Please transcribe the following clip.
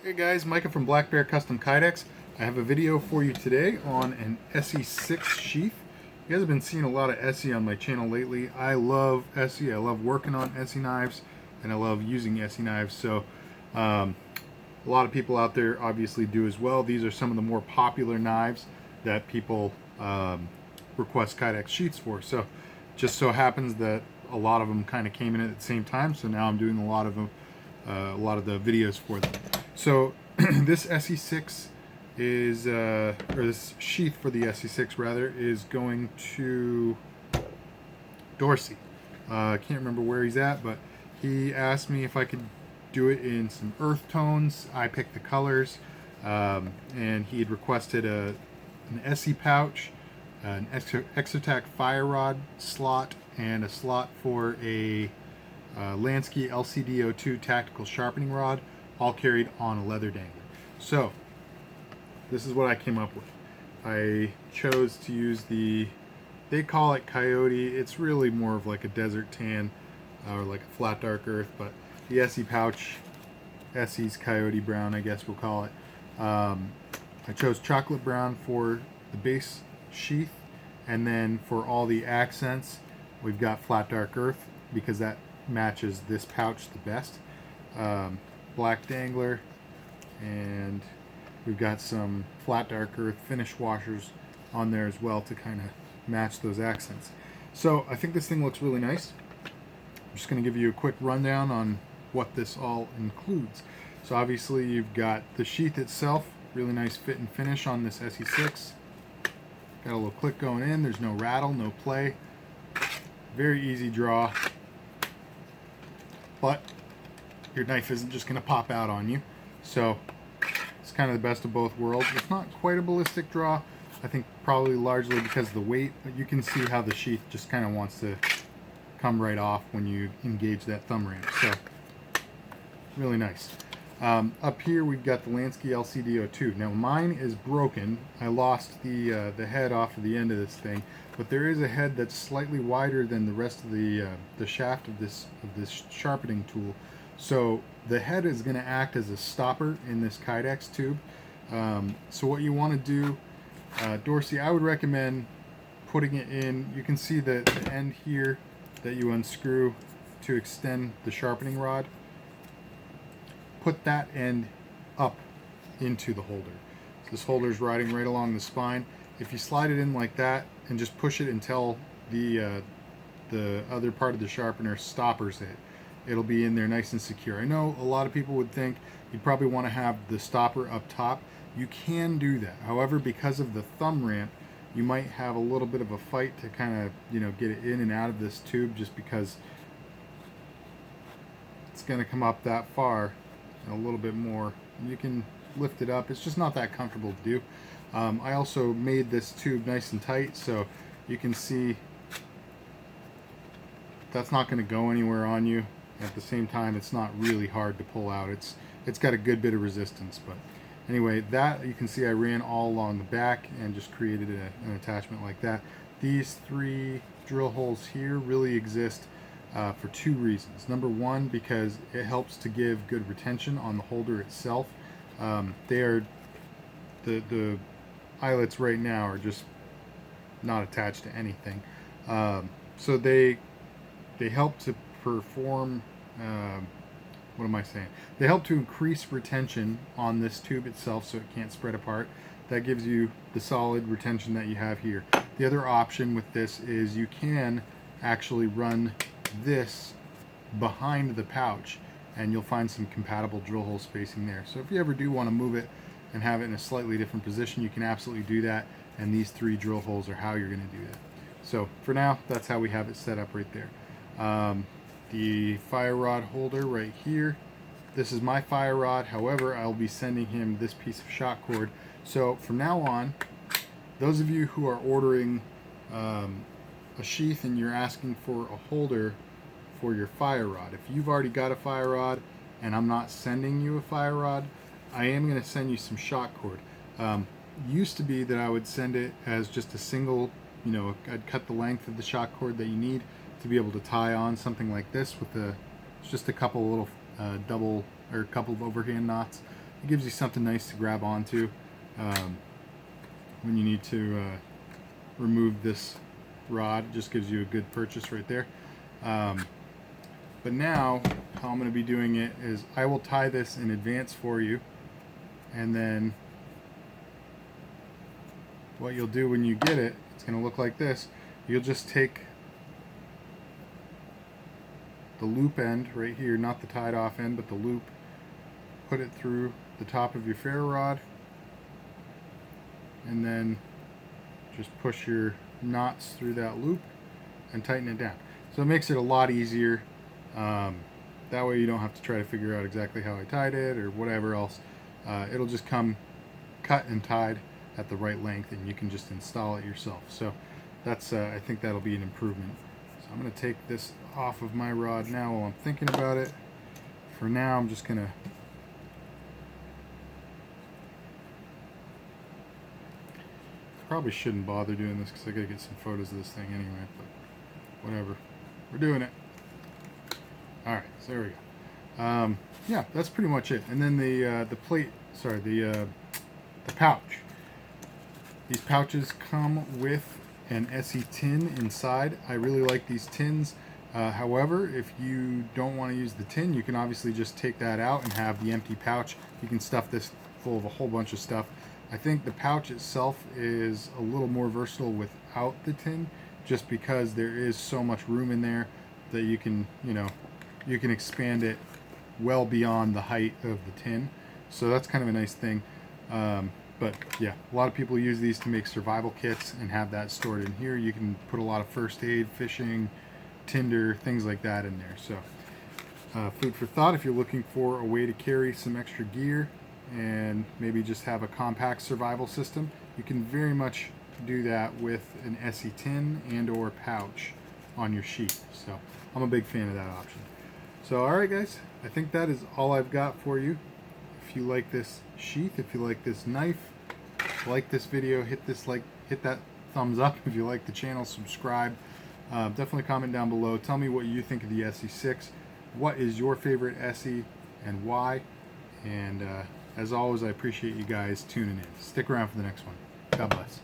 Hey guys, Micah from Black Bear Custom Kydex. I have a video for you today on an ESEE-6 sheath. You guys have been seeing a lot of ESEE on my channel lately. I love ESEE. I love working on ESEE knives, and I love using ESEE knives. So a lot of people out there obviously do as well. These are some of the more popular knives that people request Kydex sheaths for. So just so happens that a lot of them kind of came in at the same time. So now I'm doing a lot of them, a lot of the videos for them. So this ESEE-6 is, or this sheath for the ESEE-6 rather, is going to Dorsey. I can't remember where he's at, but he asked me if I could do it in some earth tones. I picked the colors, and he had requested an ESEE pouch, an Exotac fire rod slot, and a slot for a Lansky LCD02 tactical sharpening rod, all carried on a leather dangler. So this is what I came up with. I chose to use they call it Coyote. It's really more of like a desert tan or like a flat dark earth, but the ESEE pouch, ESEE's Coyote brown, I guess we'll call it. I chose chocolate brown for the base sheath, and then for all the accents we've got flat dark earth because that matches this pouch the best. Black dangler, and we've got some flat dark earth finish washers on there as well to kind of match those accents. So I think this thing looks really nice. I'm just going to give you a quick rundown on what this all includes. So obviously you've got the sheath itself, really nice fit and finish on this ESEE-6. Got a little click going in, there's no rattle, no play. Very easy draw, but your knife isn't just going to pop out on you. So it's kind of the best of both worlds. It's not quite a ballistic draw, I think probably largely because of the weight, but you can see how the sheath just kind of wants to come right off when you engage that thumb ramp. So really nice. Up here we've got the Lansky LCD02. Now mine is broken. I lost the head off of the end of this thing, but there is a head that's slightly wider than the rest of the shaft of this sharpening tool. So the head is going to act as a stopper in this Kydex tube. So what you want to do, Dorsey, I would recommend putting it in. You can see the end here that you unscrew to extend the sharpening rod. Put that end up into the holder. So this holder is riding right along the spine. If you slide it in like that and just push it until the other part of the sharpener stoppers it, it'll be in there nice and secure. I know a lot of people would think you'd probably want to have the stopper up top. You can do that. However, because of the thumb ramp, you might have a little bit of a fight to kind of, get it in and out of this tube, just because it's going to come up that far and a little bit more. You can lift it up. It's just not that comfortable to do. I also made this tube nice and tight, so you can see that's not going to go anywhere on you. At the same time, it's not really hard to pull out. It's got a good bit of resistance. But anyway, that you can see I ran all along the back and just created an attachment like that. These three drill holes here really exist for two reasons. Number one, because it helps to give good retention on the holder itself. They are the eyelets right now are just not attached to anything, so they help to perform. What am I saying? They help to increase retention on this tube itself, so it can't spread apart. That gives you the solid retention that you have here. The other option with this is you can actually run this behind the pouch, and you'll find some compatible drill hole spacing there. So if you ever do want to move it and have it in a slightly different position, you can absolutely do that, and these three drill holes are how you're going to do that. So for now, that's how we have it set up right there. The fire rod holder right here, this is my fire rod. However, I'll be sending him this piece of shock cord. So from now on, those of you who are ordering a sheath and you're asking for a holder for your fire rod, if you've already got a fire rod and I'm not sending you a fire rod, I am going to send you some shock cord. Used to be that I would send it as just a single, I'd cut the length of the shock cord that you need to be able to tie on something like this with just a couple little double or a couple of overhand knots. it gives you something nice to grab onto when you need to remove this rod. It just gives you a good purchase right there. But now how I'm going to be doing it is I will tie this in advance for you, and then what you'll do when you get it, it's going to look like this. You'll just take the loop end right here, not the tied off end, but the loop, put it through the top of your ferro rod, and then just push your knots through that loop and tighten it down. So it makes it a lot easier. That way you don't have to try to figure out exactly how I tied it or whatever else. It'll just come cut and tied at the right length, and you can just install it yourself. So that's I think that'll be an improvement. So I'm going to take this off of my rod now while I'm thinking about it. For now, I'm just going to probably shouldn't bother doing this because I gotta get some photos of this thing anyway, but whatever, we're doing it. Alright, so there we go. Yeah, that's pretty much it. And then the plate, sorry, the pouch. These pouches come with an ESEE tin inside. I really like these tins. However, if you don't want to use the tin, you can obviously just take that out and have the empty pouch. You can stuff this full of a whole bunch of stuff. I think the pouch itself is a little more versatile without the tin, just because there is so much room in there that you can, you can expand it well beyond the height of the tin. So that's kind of a nice thing. But yeah, a lot of people use these to make survival kits and have that stored in here. You can put a lot of first aid, fishing, tinder, things like that in there. So food for thought if you're looking for a way to carry some extra gear and maybe just have a compact survival system, you can very much do that with an ESEE tin and or pouch on your sheath. So I'm a big fan of that option. So alright guys, I think that is all I've got for you. If you like this sheath, if you like this knife, like this video, hit that thumbs up. If you like the channel, subscribe. Definitely comment down below. Tell me what you think of the ESEE-6. What is your favorite ESEE and why? And as always, I appreciate you guys tuning in. Stick around for the next one. God bless.